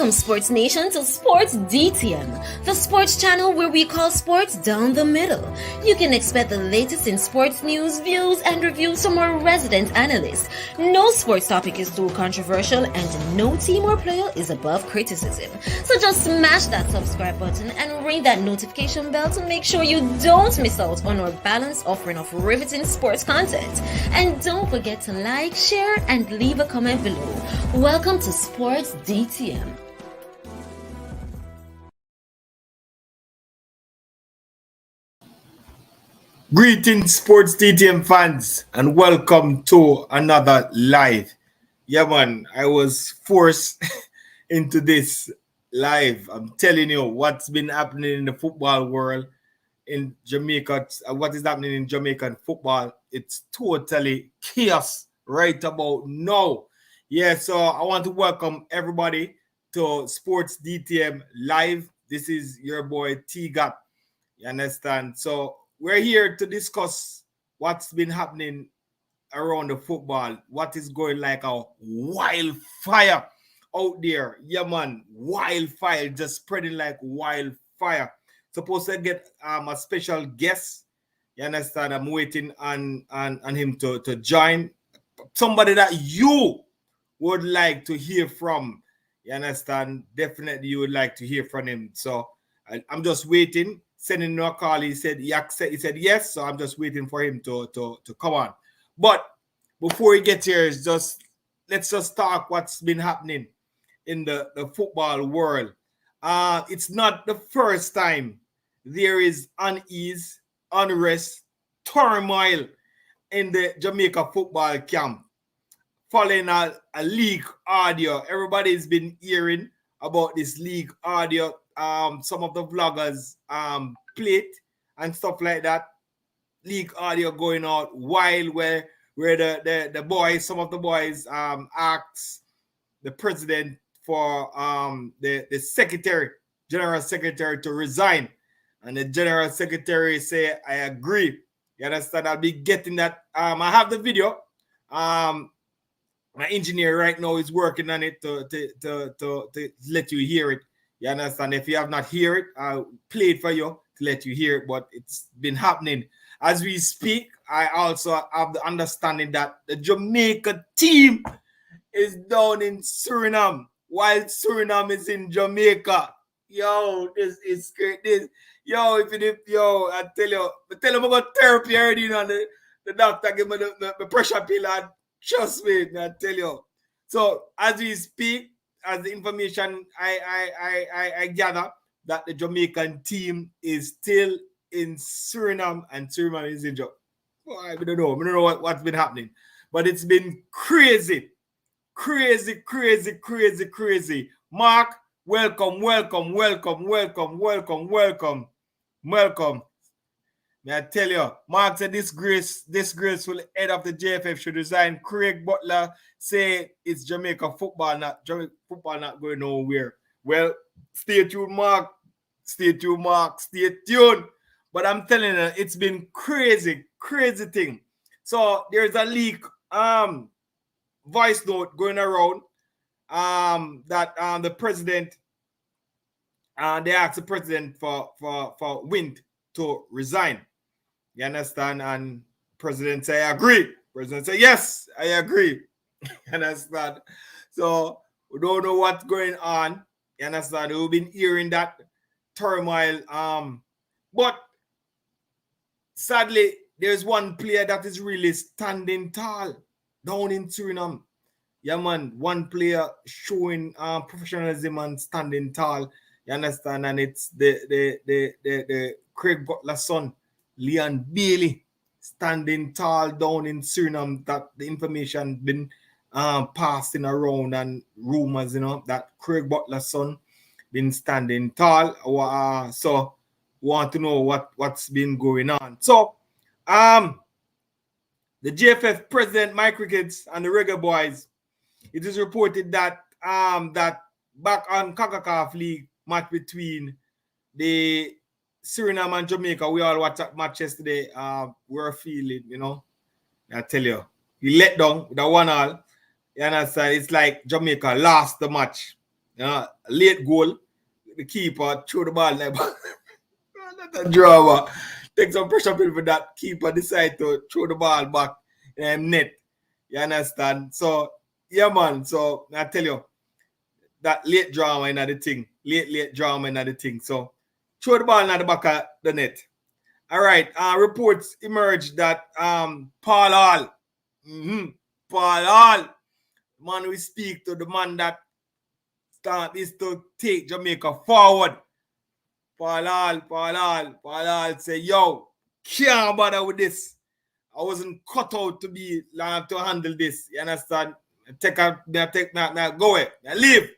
Welcome, Sports Nation, to Sports DTM, the sports channel where we call sports down the middle. You can expect the latest in sports news, views, and reviews from our resident analysts. No sports topic is too controversial, and no team or player is above criticism. So just smash that subscribe button and ring that notification bell to make sure you don't miss out on our balanced offering of riveting sports content. And don't forget to like, share, and leave a comment below. Welcome to Sports DTM. Greetings, Sports DTM fans, and welcome to another live. Yeah, man, I was forced into this live. I'm telling you what's been happening in the football world in Jamaica, what is happening in Jamaican football. It's totally chaos right about now. Yeah, so I want to welcome everybody to Sports DTM Live. This is your boy T-Gat. You understand? So we're here to discuss what's been happening around the football, what is going like a wildfire out there. Yeah, man, wildfire, just spreading like wildfire. Supposed to get a special guest. You understand? I'm waiting on him to join. Somebody that you would like to hear from. You understand? Definitely you would like to hear from him. So I'm just waiting. Sending him a call. He said he said yes. So I'm just waiting for him to come on. But before he gets here, let's just talk what's been happening in the football world. It's not the first time there is unease, unrest, turmoil in the Jamaica football camp following a leak audio. Everybody's been hearing about this leak audio. Some of the vloggers played and stuff like that. Leak audio going out while where the boys, some of the boys asked the president for the secretary, general secretary, to resign. And the general secretary say, I agree. You understand? I'll be getting that. I have the video. My engineer right now is working on it to let you hear it. You understand? If you have not heard it, I'll play it for you to let you hear it. But it's been happening as we speak. I also have the understanding that the Jamaica team is down in Suriname, while Suriname is in Jamaica. Yo, this is great. I tell you, I got therapy already. You know, the doctor give me the pressure pill, and trust me, I tell you. So as we speak, as the information I gather, that the Jamaican team is still in Suriname and Suriname is in Jamaica. Well, I don't know what's been happening, but it's been crazy. Mark, welcome. May I tell you, Mark said disgraceful head of the JFF should resign. Craig Butler say it's Jamaica football not going nowhere. Well, stay tuned, Mark. Stay tuned. But I'm telling you, it's been crazy thing. So there's a leak voice note going around that the president they asked the president for Wint to resign. You understand? And president say, I agree. President say, yes, I agree. You understand? So we don't know what's going on. You understand? We've been hearing that turmoil. But sadly, there's one player that is really standing tall down in Suriname. Yeah, man. One player showing professionalism and standing tall. You understand? And it's the Craig Butler son, Leon Bailey, standing tall down in Suriname. That the information been passing around and rumors, you know, that Craig Butler son been standing tall. So want to know what's been going on. So the JFF president, Mike Ricketts, and the Reggae Boys, it is reported that that back on CONCACAF League match between the Suriname and Jamaica, we all watched that match yesterday. We're feeling, you know, I tell you, he let down with a 1-1. You understand? It's like Jamaica lost the match. Late goal. The keeper threw the ball like not a drama. Take some pressure off for that. Keeper decide to throw the ball back in net. You understand? So yeah, man. So I tell you that late drama in the thing. Late drama in the thing. So throw the ball in the back of the net. All right. Reports emerged that Paul Hall, Paul Hall, man, we speak to the man that is to take Jamaica forward. Paul Hall say, yo, can't bother with this. I wasn't cut out to be to handle this. You understand? Take that, go away, leave.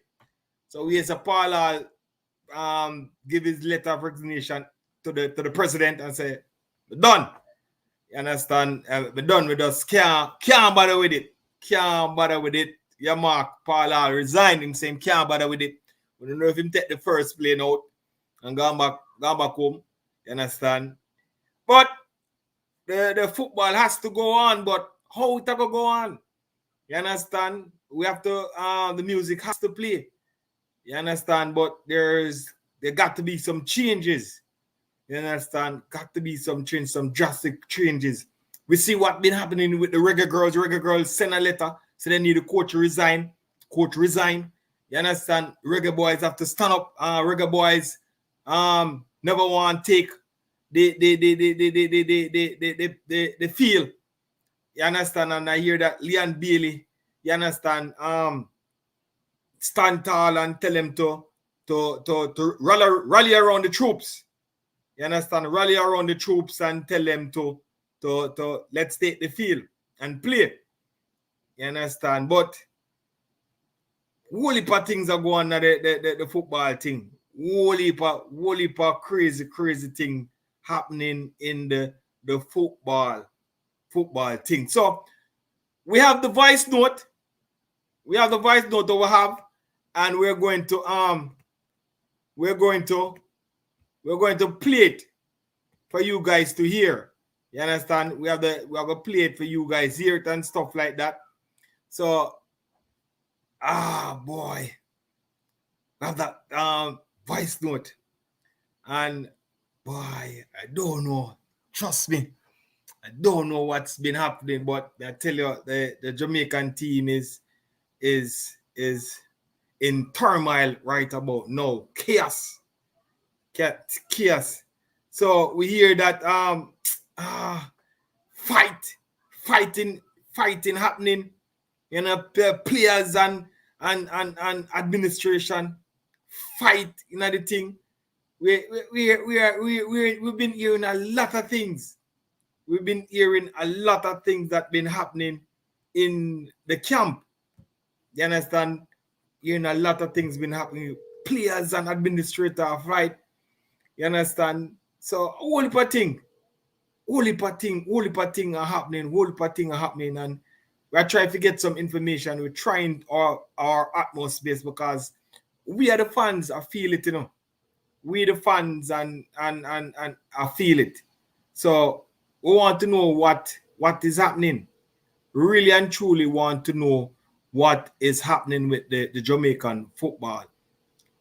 So we as a Paul Hall give his letter of resignation to the president and say, we're done. You understand? We're done with us. Can't bother with it. Can't bother with it. Yeah, Mark Paul Hall resigned him saying can't bother with it. We don't know if him take the first plane out and gone back home. You understand? But the football has to go on, but how it go on? You understand? We have to the music has to play. You understand? But there got to be some changes. You understand? Got to be some change, some drastic changes. We see what been happening with the reggae girls. Reggae girls send a letter, so they need the coach to resign. Coach resign. You understand? Reggae boys have to stand up. Reggae boys never want to take the field. You understand? And I hear that Leon Bailey, you understand, stand tall and tell them to rally around the troops. You understand? Rally around the troops and tell them to let's take the field and play. You understand? But whole heap of things are going on the football thing. Whole heap of crazy thing happening in the football thing. So we have the voice note. We have the voice note that we have, and we're going to play it for you guys to hear. You understand? We have a play it for you guys hear it and stuff like that. So boy, we have that voice note, and boy, I don't know. Trust me, I don't know what's been happening, but I tell you, the Jamaican team is in turmoil right about now. Chaos. So we hear that fighting happening. You know, players and administration fight in the thing. We've been hearing a lot of things. We've been hearing a lot of things that been happening in the camp. You understand? Hearing a lot of things been happening. Players and administrator fight. You understand? So whole heap of thing are happening, and we're trying to get some information. We're trying our utmost best because we are the fans. I feel it, you know. We the fans and I feel it. So we want to know what is happening. Really and truly want to know what is happening with the Jamaican football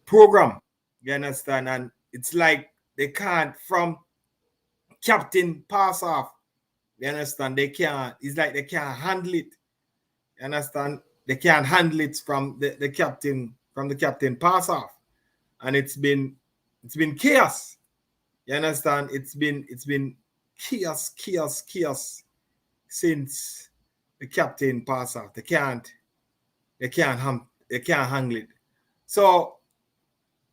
program. You understand? And it's like they can't, from captain pass off. You understand? They can't. It's like they can't handle it. You understand? They can't handle it from the captain pass off, and it's been chaos. You understand? It's been chaos since the captain pass off. They can't handle it. So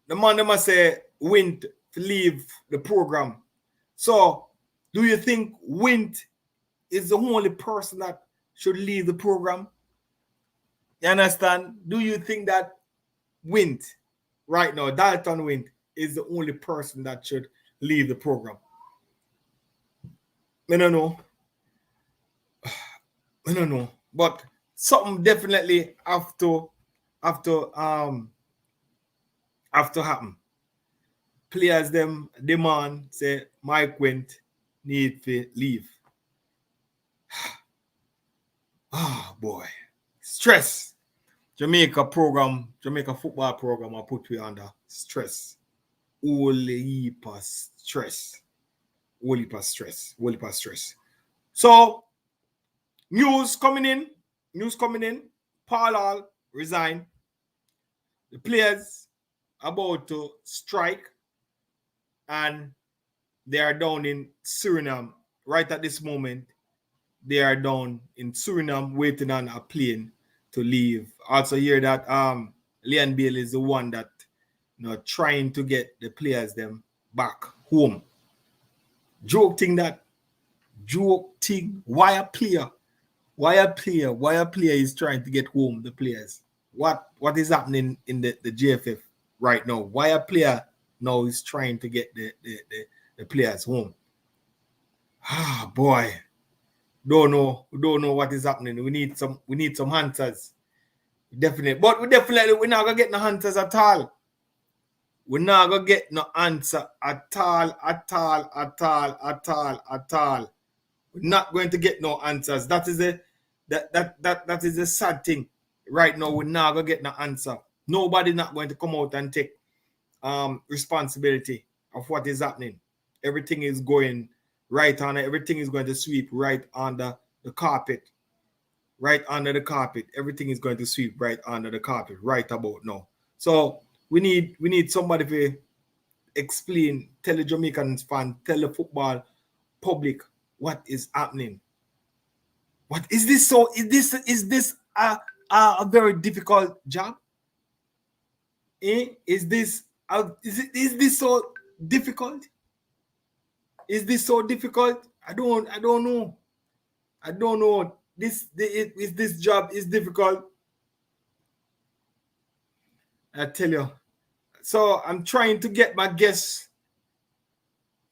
the man they must say Wint to leave the program. So do you think Wint is the only person that should leave the program? You understand? Do you think that Wint right now, Dalton Wint, is the only person that should leave the program? I don't know. But something definitely have to happen. Players them demand say Mike Wint need to leave. Boy. Stress. Jamaica football program, I put we under stress. Only heap of stress. So, news coming in. Paul Hall resign. The players about to strike, and they are down in Suriname right at this moment. They are down in Suriname waiting on a plane to leave. Also hear that Leon Bale is the one that trying to get the players them back home. Joke thing. Why a player is trying to get home the players? What is happening in the JFF right now? Why a player now is trying to get the players home? Ah, boy. Don't know what is happening. We need some hunters. Definitely. But we're not gonna get no hunters at all. We're not gonna get no answer at all. We're not going to get no answers. That is a sad thing. Right now, we're not gonna get no answer. Nobody not going to come out and take responsibility of what is happening. Everything is going right on. Everything is going to sweep right under the carpet. Right under the carpet. Everything is going to sweep right under the carpet right about now. So we need somebody to explain, tell the Jamaican fan, tell the football public what is happening. What is this? So is this a very difficult job? Is this so difficult? Is this so difficult? I don't know. This job is difficult. I tell you. So I'm trying to get my guests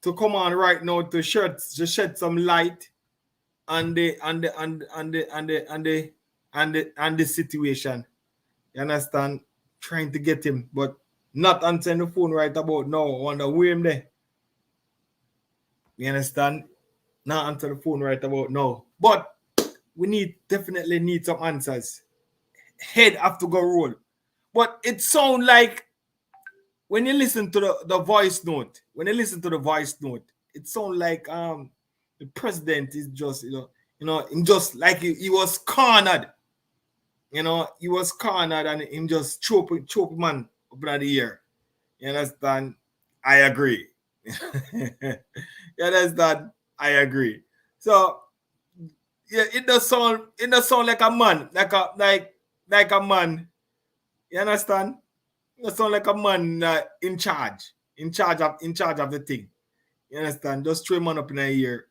to come on right now to shed some light on the situation. You understand? Trying to get him, but not answering the phone right about now. I wonder where him there. You understand? Not answer the phone right about now. But we definitely need some answers. Head have to go roll. But it sounds like when you listen to the voice note, it sounds like the president is just just like he was cornered. He was cornered and him just choke man up in the ear. You understand? I agree. You understand? I agree. So yeah, it does sound like a man, like a man. You understand? It sound like a man in charge of the thing. You understand? Just throw man up in the ear.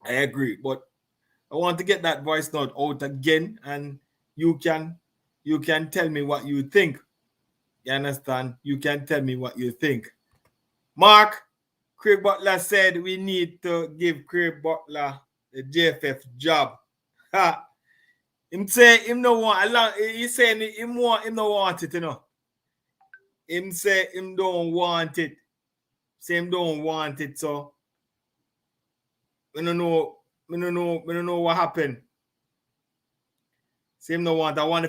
I agree, but I want to get that voice note out again, and you can tell me what you think. You understand? You can tell me what you think. Mark, Craig Butler said we need to give Craig Butler the JFF job. Ha! Him say him no want. He saying him no want it, Him say him don't want it. Say him don't want it, so we don't know what happened. Say him no want. I wonder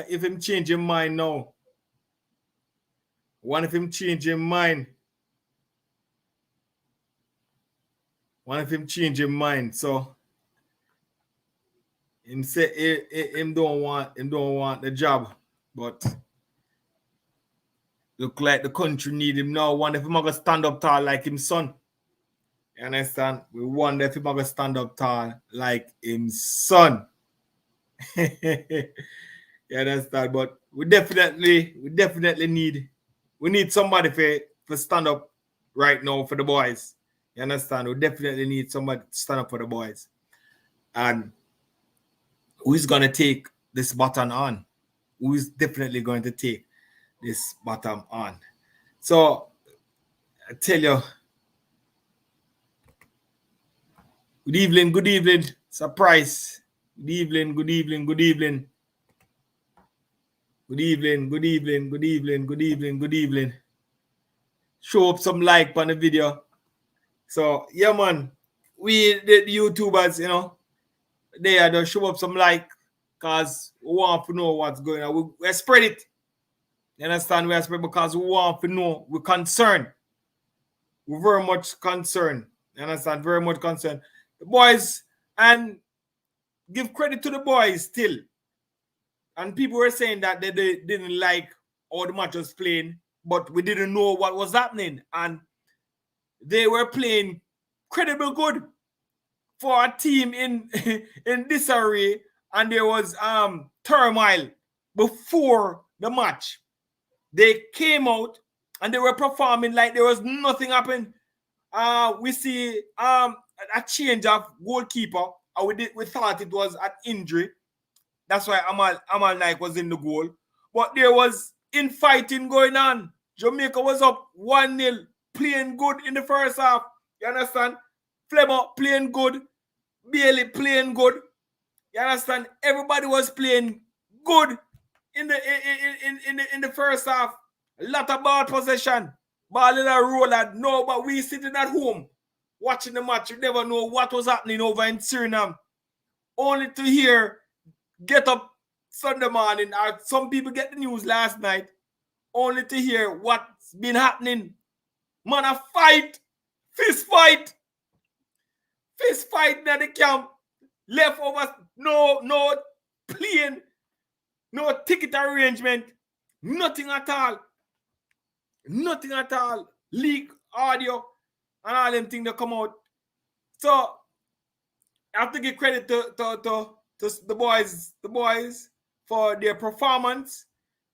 if him change his mind now. What if him change his mind? So him say him don't want the job, but look like the country need him now. Wonder if him gonna stand up tall like him son. You understand? We wonder if him gonna stand up tall like him son. You understand? But we definitely need somebody for stand up right now for the boys. You understand? We definitely need somebody to stand up for the boys. And who's going to take this baton on? Who is definitely going to take this baton on? So, I tell you, good evening. Surprise. Good evening. Good evening. Show up some like on the video. So, yeah, man. We, the YouTubers, they are just show up some like because we want to know what's going on. We spread it. You understand? We spread because we want to know. We're concerned. We're very much concerned. You understand? Very much concerned. The boys, and give credit to the boys still. And people were saying that they didn't like how the match was playing, but we didn't know what was happening. And they were playing credible good for a team in in disarray, and there was turmoil before the match. They came out and they were performing like there was nothing happened. We see a change of goalkeeper. We thought it was an injury. That's why Amal Naik was in the goal. But there was infighting going on. Jamaica was up 1-0, playing good in the first half. You understand? Flemmer playing good. Bailey playing good. You understand? Everybody was playing good in the first half. A lot of ball possession. Ball in a roller. No, but we sitting at home watching the match. You never know what was happening over in Suriname. Only to hear get up Sunday morning, or some people get the news last night, only to hear what's been happening. Man, a fight, fist fight in the camp, leftovers, no plane, no ticket arrangement, nothing at all, leak audio, and all them things that come out. So I have to give credit to the boys for their performance.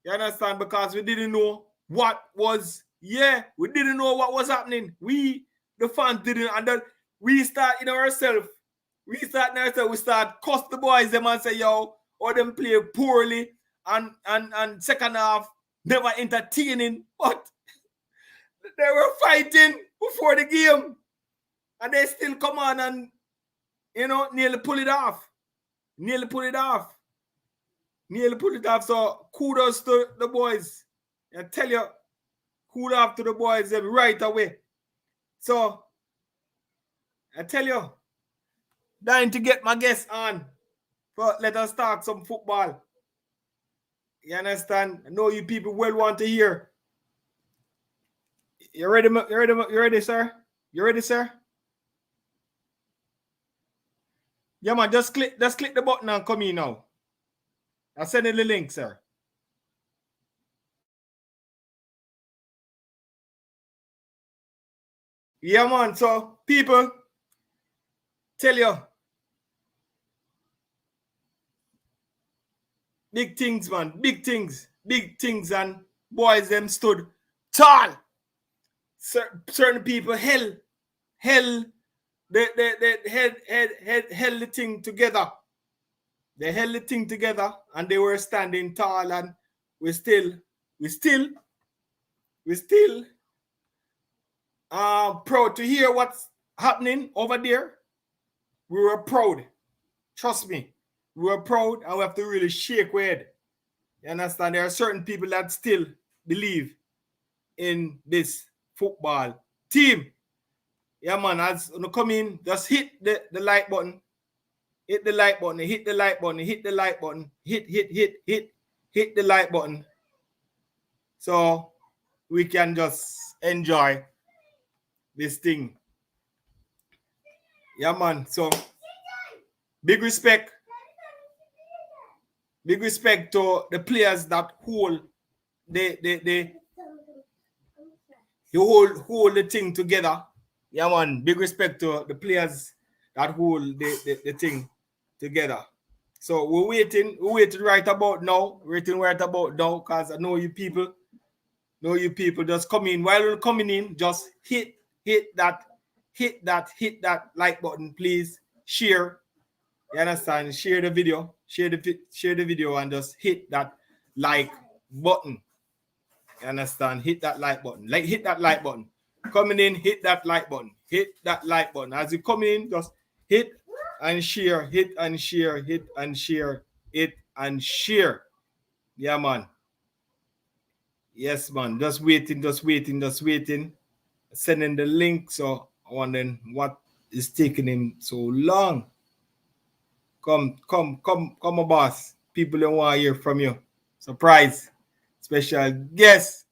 You understand? Because we didn't know what was, we didn't know what was happening. We, the fans, didn't, and then we start in ourselves. We start cuss the boys them and say, yo, or them play poorly, and second half, never entertaining. But they were fighting before the game. And they still come on and, nearly pull it off. So kudos to the boys. I tell you, kudos off to the boys right away. So I tell you, dying to get my guests on. But let us talk some football. You understand? I know you people well want to hear. You ready, sir? You ready, sir? Yeah, man, just click the button and come in now. I'll send you the link, sir. Yeah, man. So, people, tell you, big things, man. Big things, and boys them stood tall. Certain people held the thing together. They held the thing together, and they were standing tall, and we still proud to hear what's happening over there. We were proud. Trust me. We were proud, and we have to really shake our head. You understand? There are certain people that still believe in this football team. Yeah, man, as you come in, just hit the like button. Hit the like button, hit the like button, hit the like button, hit the like button. So we can just enjoy this thing. Yeah, man. So big respect to the players that hold hold the thing together. Yeah, man. Big respect to the players that hold the thing together. So we're waiting right about now. Because I know you people just come in. While you're coming in, just hit that like button, please. Share. You understand? Share the video. Share the video and just hit that like button. You understand? Hit that like button. Hit that like button. Coming in, hit that like button. Hit that like button. As you come in, just hit and share. Hit and share. Hit and share. Hit and share. Yeah, man. Yes, man. Just waiting. Sending the link. So wondering what is taking him so long. Come, my boss. People don't want to hear from you. Surprise. Special guest.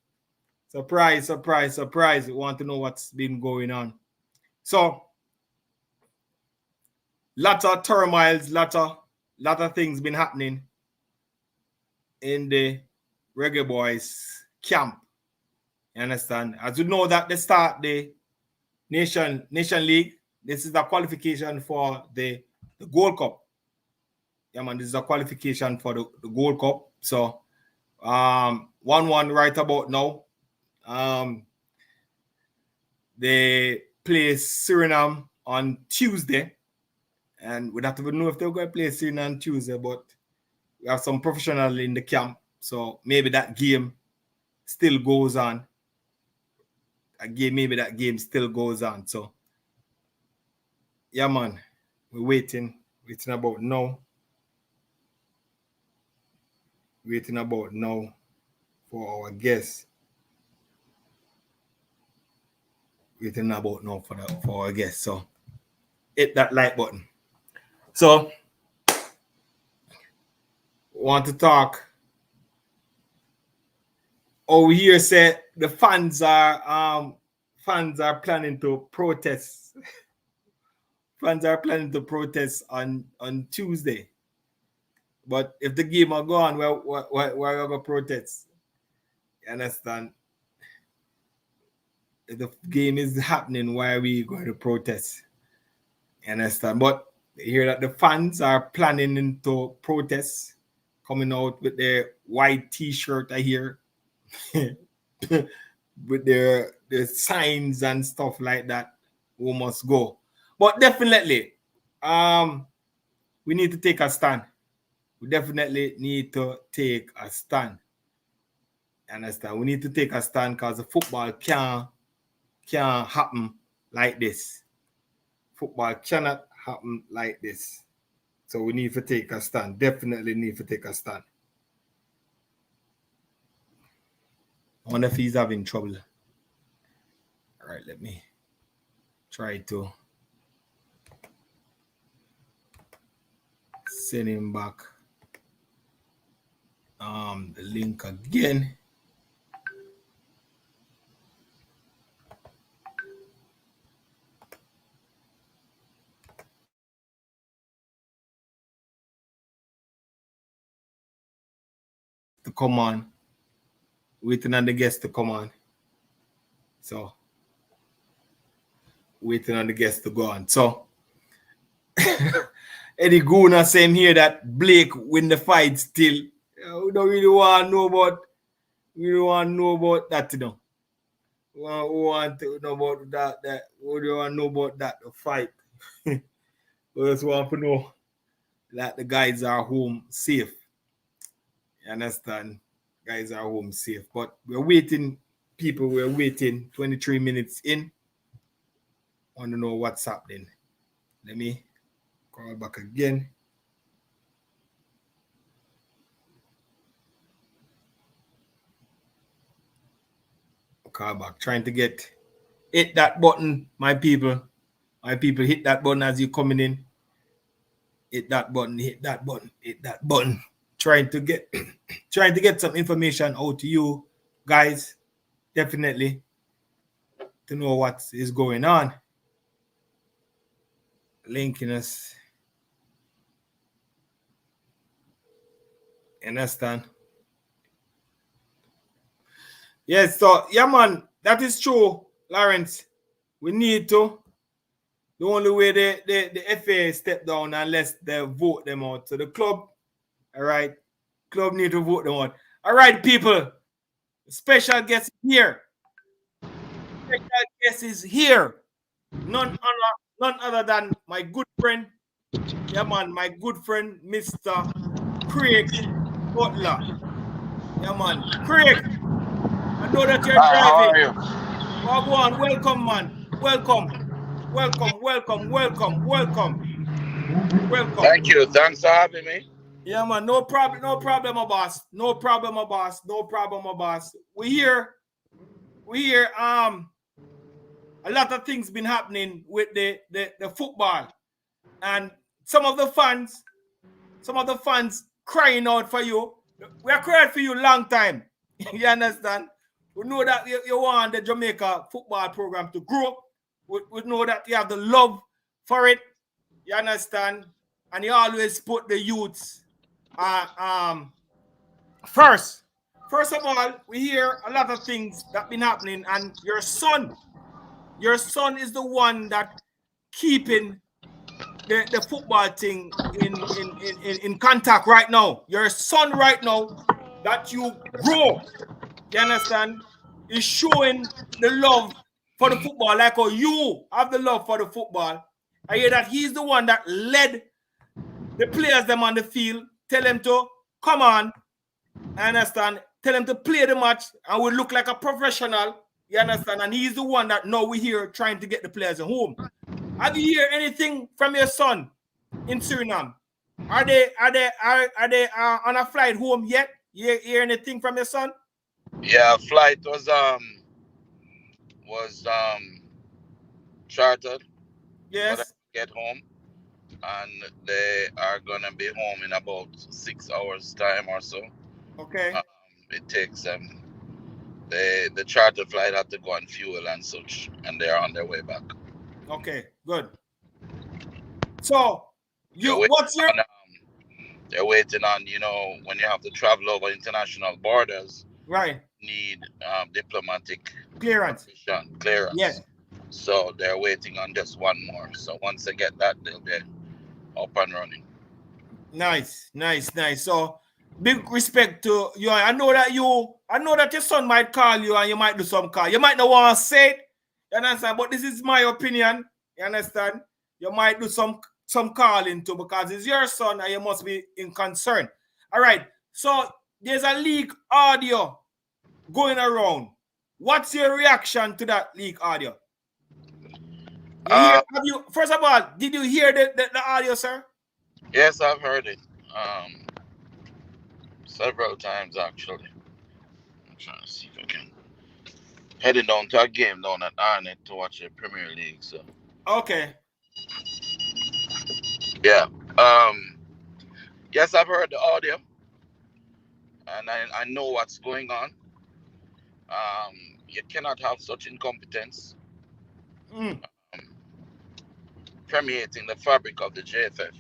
Surprise, surprise, surprise. We want to know what's been going on. So, lot of turmoils, lot of things been happening in the Reggae Boys camp. You understand? As you know that they start the Nation League. This is the qualification for the Gold Cup. Yeah, man, this is a qualification for the Gold Cup. So, 1-1 right about now. They play Suriname on Tuesday. And we don't even know if they're going to play Suriname on Tuesday, but we have some professionals in the camp. So maybe that game still goes on. Maybe that game still goes on. So, yeah, man, we're waiting about now. Waiting about now for our guests. Waiting about now for our guests. So, hit that like button. So, want to talk. Oh, we here say the fans are planning to protest. Fans are planning to protest on Tuesday. But if the game are gone, why are we going to protest? You understand? If the game is happening, why are we going to protest? You understand? But you hear that the fans are planning to protest, coming out with their white t-shirt I hear. With their signs and stuff like that. We must go. But definitely, we need to take a stand. We definitely need to take a stand. Understand? We need to take a stand because the football can't happen like this. Football cannot happen like this. So we need to take a stand. Definitely need to take a stand. I wonder if he's having trouble. All right, let me try to send him back the link again. To come on. Waiting on the guests to come on. So, waiting on the guests to go on. So, Eddie Guna saying here that Blake win the fight still. We don't really want to know about. We don't want to know about that, you know. We want to know about that. We don't want to know about that the fight. We just want to know that the guys are home safe. You understand? Guys are home safe. But we're waiting, people. We're waiting 23 minutes in. Want to know what's happening. Let me call back again. Call back. Trying to hit that button, my people. My people, hit that button as you're coming in. Hit that button, hit that button, hit that button. Trying to get some information out to you guys. Definitely to know what is going on. Linking us. Understand? Yes, so yeah, man, that is true, Lawrence. We need to. The only way the FA step down unless they vote them out. So the club, all right, club need to vote them out. All right, people. Special guest here. Special guest is here. None other than my good friend, yeah, man, my good friend, Mr. Craig Butler. Yeah, man. Craig, I know that you're driving. How are you? Oh, go on. Welcome, man. Welcome. Thank you. Thanks for having me. Yeah, man. No problem, my boss. No problem, my boss. We here. A lot of things been happening with the football. And some of the fans crying out for you. We are crying for you long time. You understand? We know that you want the Jamaica football program to grow. We know that you have the love for it. You understand? And you always put the youths first. First of all, we hear a lot of things that been happening, and your son is the one that keeping the football thing in contact right now. Your son right now that you grow, you understand, is showing the love for the football like how you have the love for the football. I hear that he's the one that led the players them on the field, tell them to come on, I understand, tell them to play the match and we look like a professional, you understand, and he's the one that now we here trying to get the players home. Have you heard anything from your son in Suriname? Are they on a flight home yet? You hear anything from your son? Yeah, flight was chartered for them Yes. to get home, and they are gonna be home in about 6 hours time or so. Okay. It takes them. The charter flight had to go on fuel and such, and they are on their way back. Okay. Good. So They're what's your they're waiting on, when you have to travel over international borders, right need diplomatic clearance? clearance. Yes. So they're waiting on just one more. So once they get that, they'll be up and running. Nice. So big respect to you. I know that your son might call you and you might do some call. You might not want to say it, you understand? But this is my opinion. You understand? You might do some calling too because it's your son and you must be in concern. All right. So there's a leak audio going around. What's your reaction to that leak audio? First of all, did you hear the audio, sir? Yes, I've heard it several times actually. I'm trying to see if I can heading down to a game down at Arnett to watch the Premier League. So Okay. yeah, yes, I've heard the audio, and I know what's going on. You cannot have such incompetence permeating the fabric of the JFF.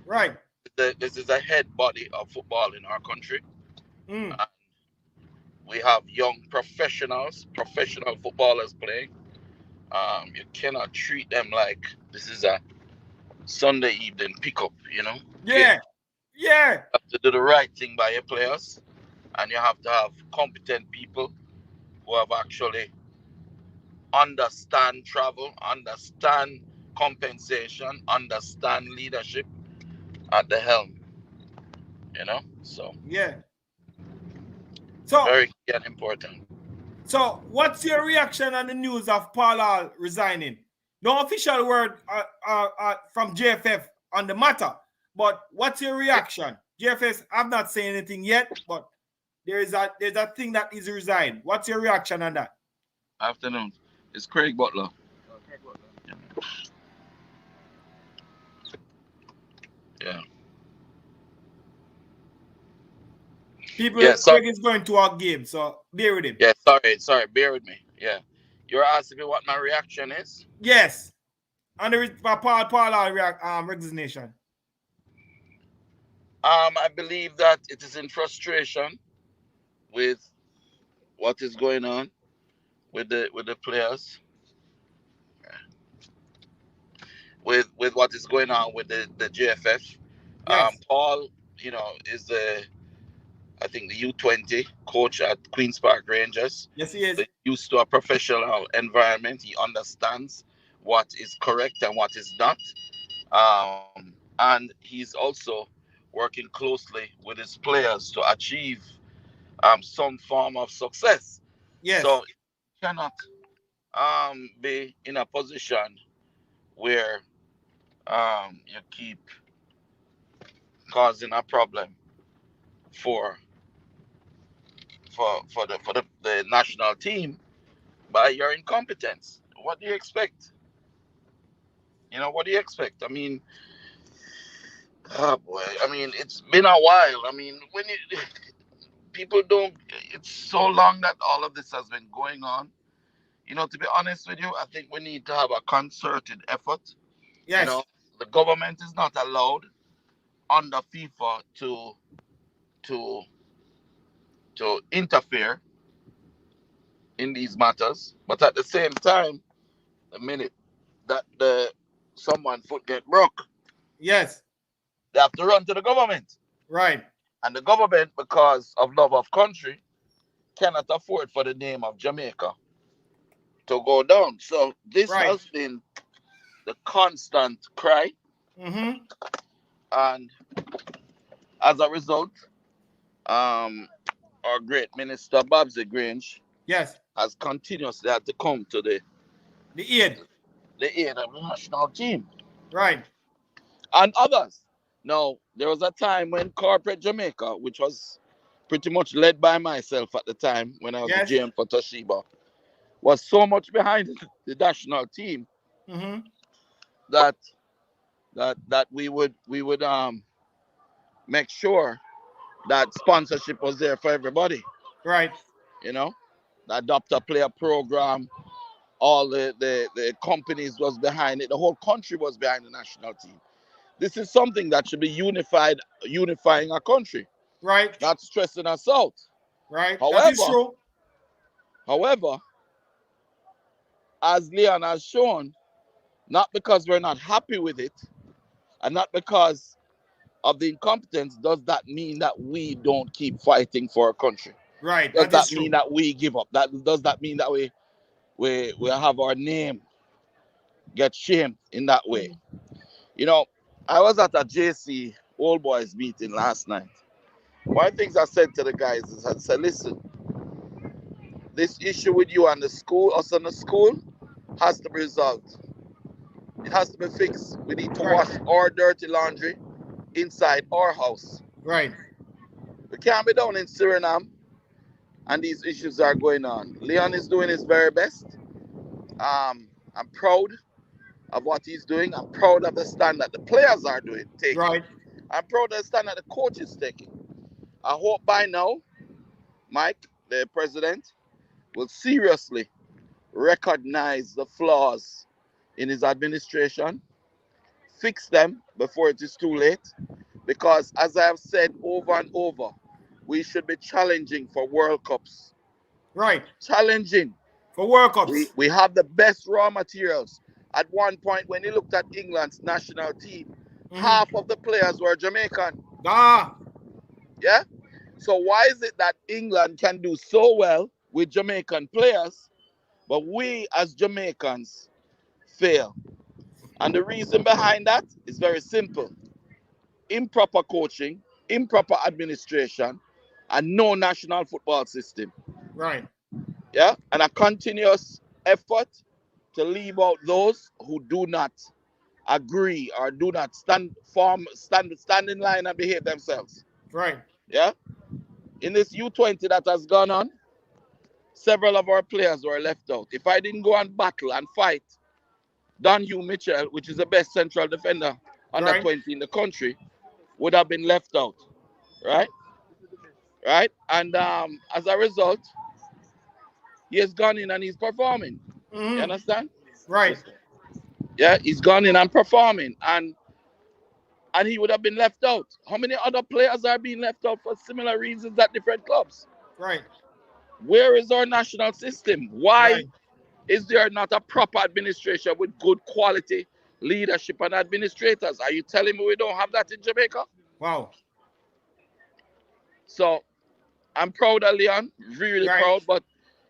Right. This is a head body of football in our country. Mm. We have young professional footballers playing. You cannot treat them like this is a Sunday evening pickup, Yeah. You have to do the right thing by your players, and you have to have competent people who have actually understand travel, understand compensation, understand leadership at the helm. So Yeah. So very key and important. So, what's your reaction on the news of Paul Hall resigning? No official word from JFF on the matter, but what's your reaction? JFF, I'm not saying anything yet, but there's a thing that is resigned. What's your reaction on that? Afternoon. It's Craig Butler. Craig Butler. Yeah. People, Craig is going to our game, so bear with him. Yeah, sorry, bear with me. Yeah. You're asking me what my reaction is? Yes. On the Paul resignation. I believe that it is in frustration with what is going on with the players. With what is going on with the JFF. Yes. Paul, is I think the U20 coach at Queen's Park Rangers. Yes, he is. He's used to a professional environment. He understands what is correct and what is not. And he's also working closely with his players to achieve some form of success. Yes. So you cannot be in a position where you keep causing a problem for the national team by your incompetence. What do you expect? What do you expect? I mean, Oh boy, I mean, it's been a while. I mean, when you, people don't, it's so long that all of this has been going on. You know, to be honest with you, I think we need to have a concerted effort. You know, Yes. the government is not allowed under FIFA to to interfere in these matters, but at the same time, the minute that the someone foot get broke, Yes. they have to run to the government, Right. and the government, because of love of country, cannot afford for the name of Jamaica to go down. So this Right. has been the constant cry, Mm-hmm. and as a result, um, our great minister Babsy Grange Yes. has continuously had to come to The aid. the aid of the national team Right. and others. Now, there was a time when corporate Jamaica, which was pretty much led by myself at the time when I was the Yes. GM for Toshiba, was so much behind the national team Mm-hmm. that we would make sure that sponsorship was there for everybody. Right. You know, the adopter player program, all the companies was behind it. The whole country was behind the national team. This is something that should be unifying our country, Right. not stressing us out. Right. That is However, true. however, as Leon has shown, not because we're not happy with it, and not because of the incompetence, does that mean that we don't keep fighting for our country? Right. Does That is that mean true. that we give up? Does that mean that we have our name get shamed in that way? Mhm. You know, I was at a JC old boys meeting last night. One of the things I said to the guys is I said, listen, this issue with you and the school, us and the school, has to be resolved. It has to be fixed. We need to Right. wash our dirty laundry inside our house. Right. We can't be down in Suriname and these issues are going on. Leon is doing his very best. I'm proud of what he's doing. I'm proud of the stand that the players are taking. Right. I'm proud of the stand that the coach is taking. I hope by now, Mike, the president, will seriously recognize the flaws in his administration, fix them before it is too late. Because, as I have said over and over, we should be challenging for World Cups. Right. Challenging. For World We, Cups. we have the best raw materials. At one point, when you looked at England's national team, Mm-hmm. half of the players were Jamaican. Ah. Yeah? So, why is it that England can do so well with Jamaican players, but we as Jamaicans fail? And the reason behind that is very simple: improper coaching, improper administration, and no national football system. Right. Yeah, and a continuous effort to leave out those who do not agree or do not stand in line and behave themselves. Right. Yeah, in this U20 that has gone on, several of our players were left out. If I didn't go and battle and fight Don Hugh Mitchell, which is the best central defender under Right. 20 in the country, would have been left out. Right, right, and as a result, he has gone in and he's performing. You Mm-hmm. understand? Right. Yeah, he's gone in and performing, and he would have been left out. How many other players are being left out for similar reasons at different clubs? Right. Where is our national system? Why Right. is there not a proper administration with good quality leadership and administrators? Are you telling me we don't have that in Jamaica? Wow. So I'm proud of Leon, really Right. proud, but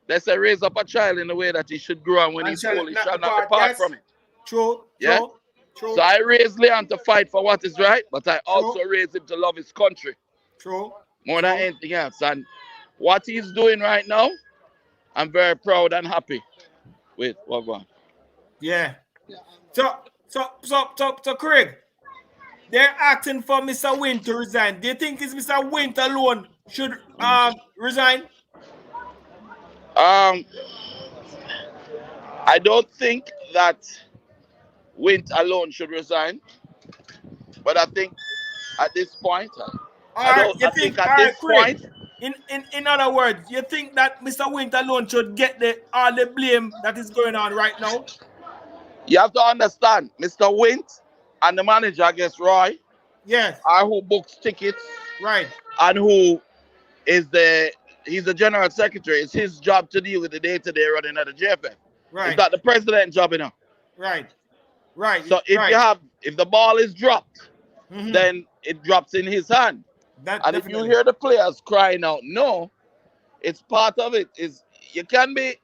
let's say raise up a child in the way that he should grow, and when And he's shall old, he not shall not depart. depart Yes. from it. True. Yeah? True. So True. I raised Leon to fight for what is right, but I also True. raised him to love his country True. more than True. anything else. And what he's doing right now, I'm very proud and happy with. What one? Yeah. So, Craig, they're asking for Mr. Wint to resign. Do you think it's Mr. Wint alone should resign? Um, I don't think that Wint alone should resign, but I think at this point. I think at all right, this Craig. point, In other words, you think that Mr. Wint alone should get all the blame that is going on right now? you have to understand, Mr. Wint and the manager, I guess, Roy, Yes. are who books tickets Right. and who he's the general secretary. It's his job to deal with the day-to-day running of the JFF. Right. It's not the president's job, you know. Right. Right. So if the ball is dropped, then it drops in his hand. That and definitely. If you hear the players crying out, no, it's part of it. Is you can be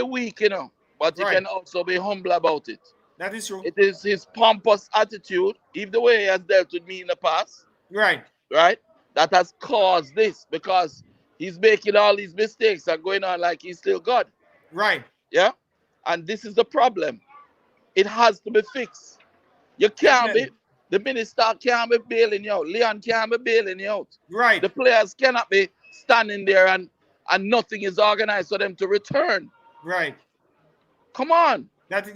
weak, you know, but you can also be humble about it. That is true. It is his pompous attitude, even the way he has dealt with me in the past. Right. That has caused this, because he's making all these mistakes and going on like he's still God. Right. Yeah. And this is the problem. It has to be fixed. You can't be. The minister can't be bailing you out. Leon can't be bailing you out. Right. The players cannot be standing there and nothing is organized for them to return. Right. Come on. That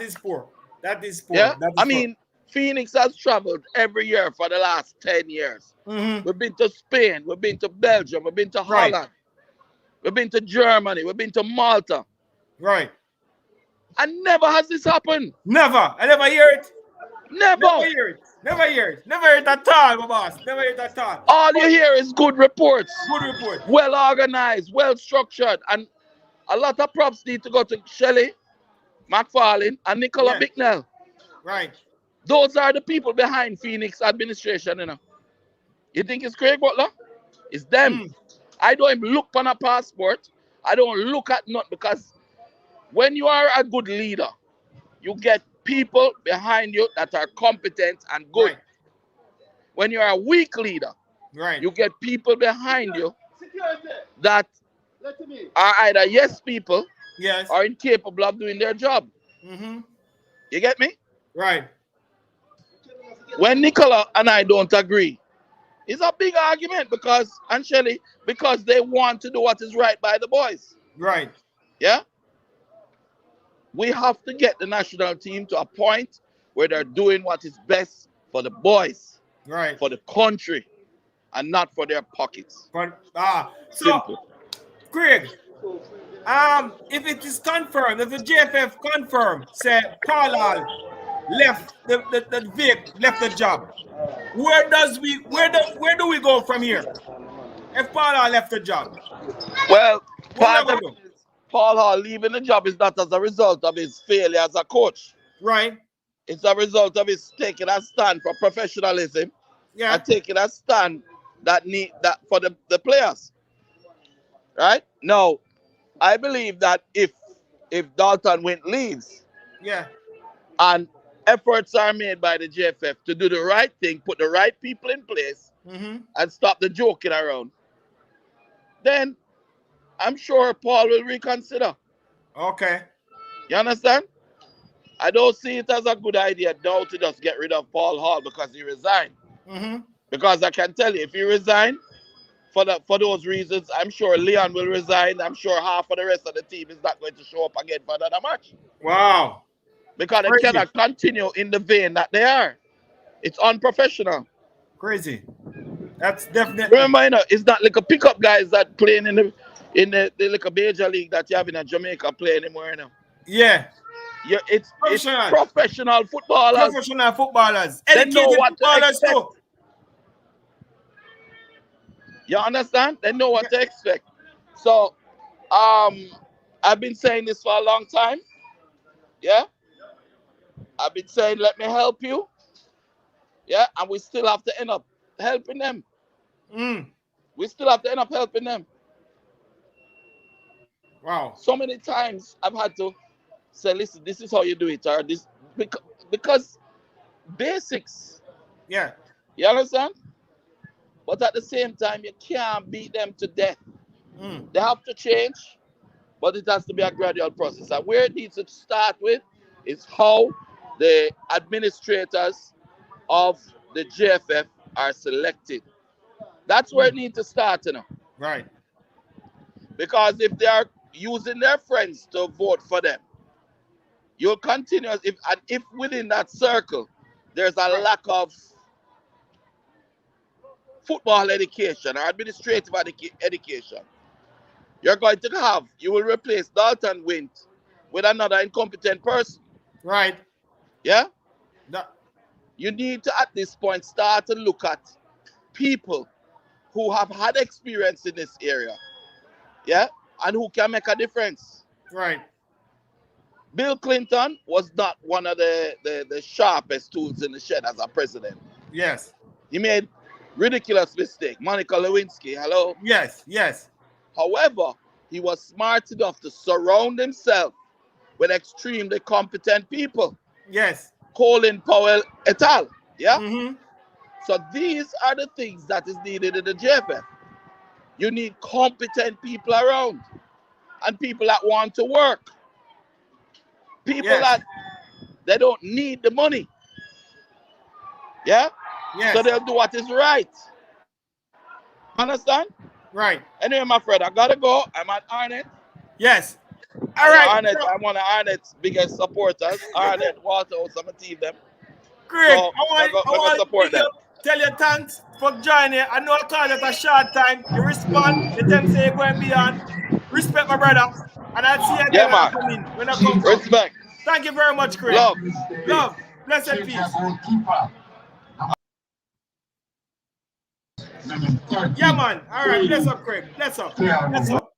is poor. That is poor. Yeah. That is mean, Phoenix has traveled every year for the last 10 years. We've been to Spain. We've been to Belgium. We've been to Holland. We've been to Germany. We've been to Malta. Right. And never has this happened. Never. I never hear it. Never. Never hear it. Never hear it. Never hear it at all, my boss. Never hear it at all. All you hear is good reports. Good report. Well organized, well structured. And a lot of props need to go to Shelley, McFarlane, and Nicola Bicknell. Right. Those are the people behind Phoenix administration, you know. You think it's Craig Butler? It's them. I don't even look on a passport. I don't look at nothing, because when you are a good leader, you get people behind you that are competent and good. Right. When you are a weak leader, you get people behind you that are either yes people or incapable of doing their job. You get me? Right. When Nicola and I don't agree, it's a big argument, because they want to do what is right by the boys. Right. Yeah? We have to get the national team to a point where they're doing what is best for the boys, for the country, and not for their pockets. So, simple. Craig, if it is confirmed, if the JFF confirmed, say Paul Hall left the Vic left the job, where do we go from here? If Paul Hall left the job, well, Paul Hall leaving the job is not as a result of his failure as a coach. Right. It's a result of his taking a stand for professionalism. Yeah. And taking a stand that for the players. Right? Now, I believe that if Dalton Wint leaves, and efforts are made by the JFF to do the right thing, put the right people in place, and stop the joking around, then I'm sure Paul will reconsider. Okay. You understand? I don't see it as a good idea now to just get rid of Paul Hall because he resigned. Because I can tell you, if he resign for those reasons, I'm sure Leon will resign. I'm sure half of the rest of the team is not going to show up again for another match. Wow. Because they cannot continue in the vein that they are. It's unprofessional. Crazy. That's definitely. Remember, you know, it's not like a pickup guys that playing in the like a major league that you have in Jamaica play anymore, you know. Yeah. It's professional footballers. Professional footballers. They know what to expect. Too. You understand? They know what to expect. So, I've been saying this for a long time. Yeah? I've been saying, let me help you. Yeah? And we still have to end up helping them. We still have to end up helping them. Wow. So many times I've had to say, listen, this is how you do it. Or this, because basics. Yeah. You understand? But at the same time, you can't beat them to death. They have to change, but it has to be a gradual process. And where it needs to start with is how the administrators of the JFF are selected. That's where it needs to start, you know. Right. Because if they are using their friends to vote for them, you'll continue. If within that circle there's a lack of football education or administrative education, you will replace Dalton Wint with another incompetent person. Right. Yeah? That, You need to, at this point, start to look at people who have had experience in this area. Yeah? And who can make a difference. right. Bill Clinton was not one of the sharpest tools in the shed as a president. Yes. He made ridiculous mistake. Monica Lewinsky, hello. Yes. Yes. However, he was smart enough to surround himself with extremely competent people. Yes. Colin Powell et al. Yeah? Mm-hmm. So these are the things that is needed in the JFF. You need competent people around and people that want to work. People Yes. that they don't need the money. Yeah? Yes. So they'll do what is right. Understand? Right. Anyway, my friend, I gotta go. I'm at Arnett. Yes. All right. Arnett, I'm one of Arnett's biggest supporters. Arnett, Waterhouse, I'm a team them. Craig, So, I want to support them. tell you thanks for joining. I know I called it a short time. You respond. The them say you're going to be on. Respect my brother. And I'll see you again when I come in. When I come back. Respect. Thank you very much, Craig. Love. Love. Blessed peace. Yeah, man. All right. Bless up, Craig. Bless up. Bless up.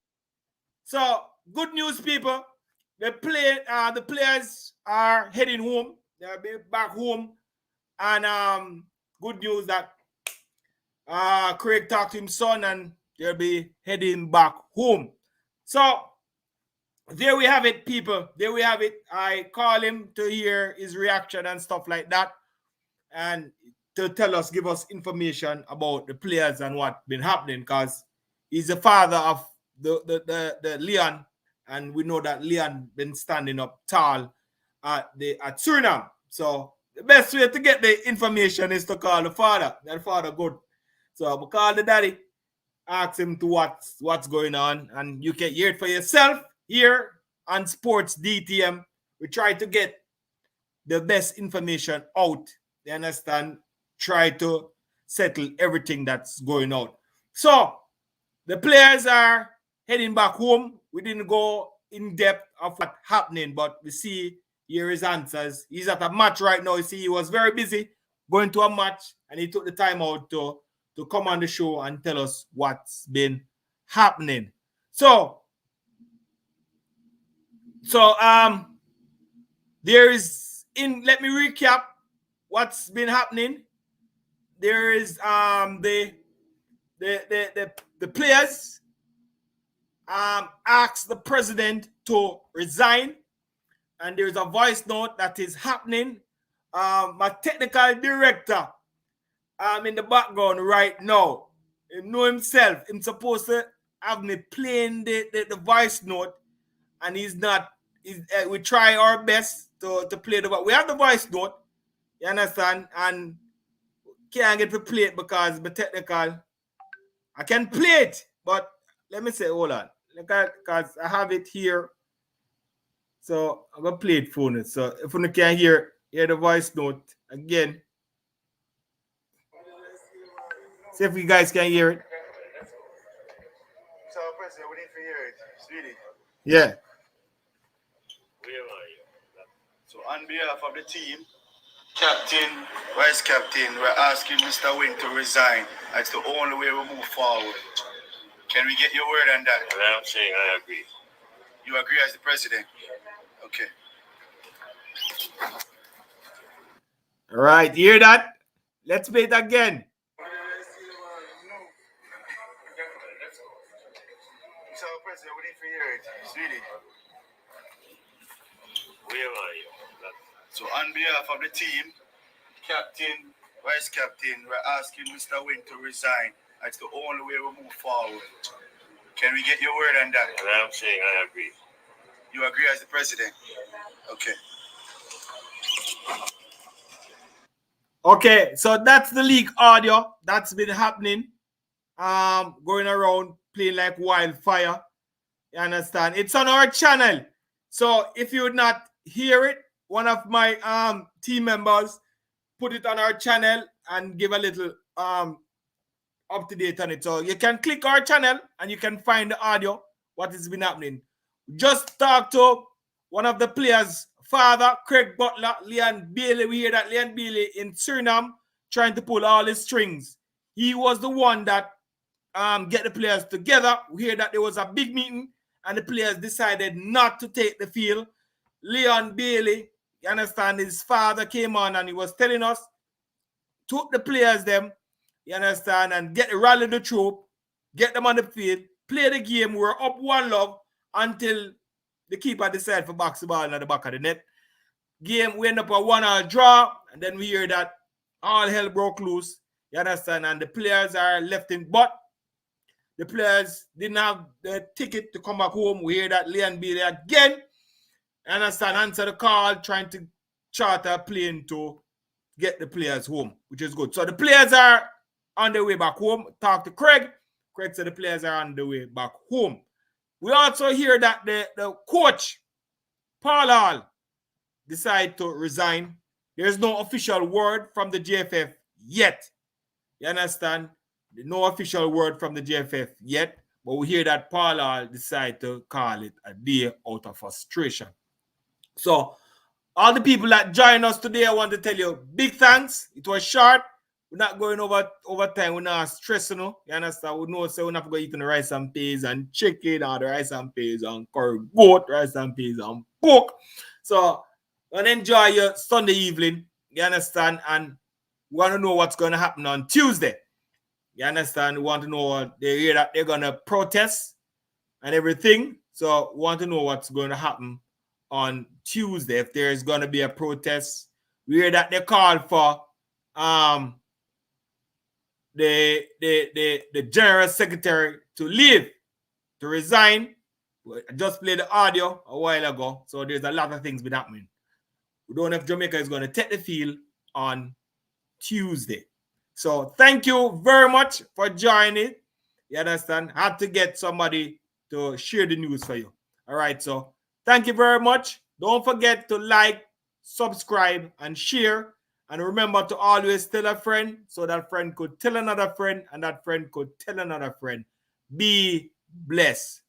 So, good news, people. The players are heading home. They'll be back home. And good news that Craig talked to his son and they'll be heading back home. So there we have it, people. There we have it. I call him to hear his reaction and stuff like that. And to give us information about the players and what's been happening, because he's the father of the Leon. And we know that Leon been standing up tall at Suriname. So the best way to get the information is to call the father. That father good. So we call the daddy, ask him to what's going on, and you can hear it for yourself here on Sports DTM. We try to get the best information out. You understand? Try to settle everything that's going on. So the players are heading back home. We didn't go in depth of what's happening, but we see here his answers. He's at a match right now. You see, he was very busy going to a match, and he took the time out to come on the show and tell us what's been happening. So there is let me recap what's been happening. There is the players asked the president to resign, and there's a voice note that is happening. My technical director in the background right now, he know himself. He's supposed to have me playing the voice note, and he's not. We try our best to play we have the voice note, you understand, and can't get to play it because my technical. I can play it, but let me say, hold on, because I have it here. So I'm gonna play it for you. So if you can hear the voice note again. See if you guys can hear it. So President, we need to hear it, sweetie. Yeah. Where are you? So on behalf of the team, captain, vice captain, we're asking Mr. Wint to resign. That's the only way we move forward. Can we get your word on that? And I'm saying I agree. You agree as the president? Okay. All right, hear that? Let's play it again. So President, we need to hear it, sweetie. Where are you? So on behalf of the team, captain, vice captain, we're asking Mr. Wint to resign. That's the only way we move forward. Can we get your word on that? And I'm saying I agree. You agree as the president? Okay. Okay, so that's the leak audio that's been happening. Going around playing like wildfire. You understand? It's on our channel. So if you would not hear it, one of my team members put it on our channel and give a little up to date on it. So you can click our channel and you can find the audio, what has been happening. Just talk to one of the players' father, Craig Butler, Leon Bailey. We hear that Leon Bailey in Suriname trying to pull all his strings. He was the one that get the players together. We hear that there was a big meeting and the players decided not to take the field. Leon Bailey, you understand, his father came on and he was telling us, took the players them, you understand, and rally the troop, get them on the field, play the game. We're up 1-0 until the keeper decided for box the ball at the back of the net. Game, we end up a 1-1 draw, and then we hear that all hell broke loose, you understand, and the players are left in, but the players didn't have the ticket to come back home. We hear that Leon Bailey again, you understand, answer the call, trying to charter a plane to get the players home, which is good. So the players are on their way back home. Talk to Craig. Craig said the players are on the way back home. We also hear that the coach, Paul Hall, decided to resign. There's no official word from the JFF yet. You understand? No official word from the JFF yet. But we hear that Paul Hall decided to call it a day out of frustration. So all the people that join us today, I want to tell you big thanks. It was short. We're not going over time. We're not stressing. You understand? We know so we're not going to eat the rice and peas and chicken or the rice and peas and curry goat, rice and peas and pork. So enjoy your Sunday evening. You understand? And we want to know what's going to happen on Tuesday. You understand? We want to know what they hear that they're going to protest and everything. So we want to know what's going to happen on Tuesday, if there's going to be a protest. We hear that they called for the general secretary to leave, to resign. I just played the audio a while ago, so there's a lot of things been happening. We don't know if Jamaica is going to take the field on Tuesday. So thank you very much for joining. You understand? Had to get somebody to share the news for you. All right, so thank you very much. Don't forget to like, subscribe, and share. And remember to always tell a friend so that friend could tell another friend and that friend could tell another friend. Be blessed.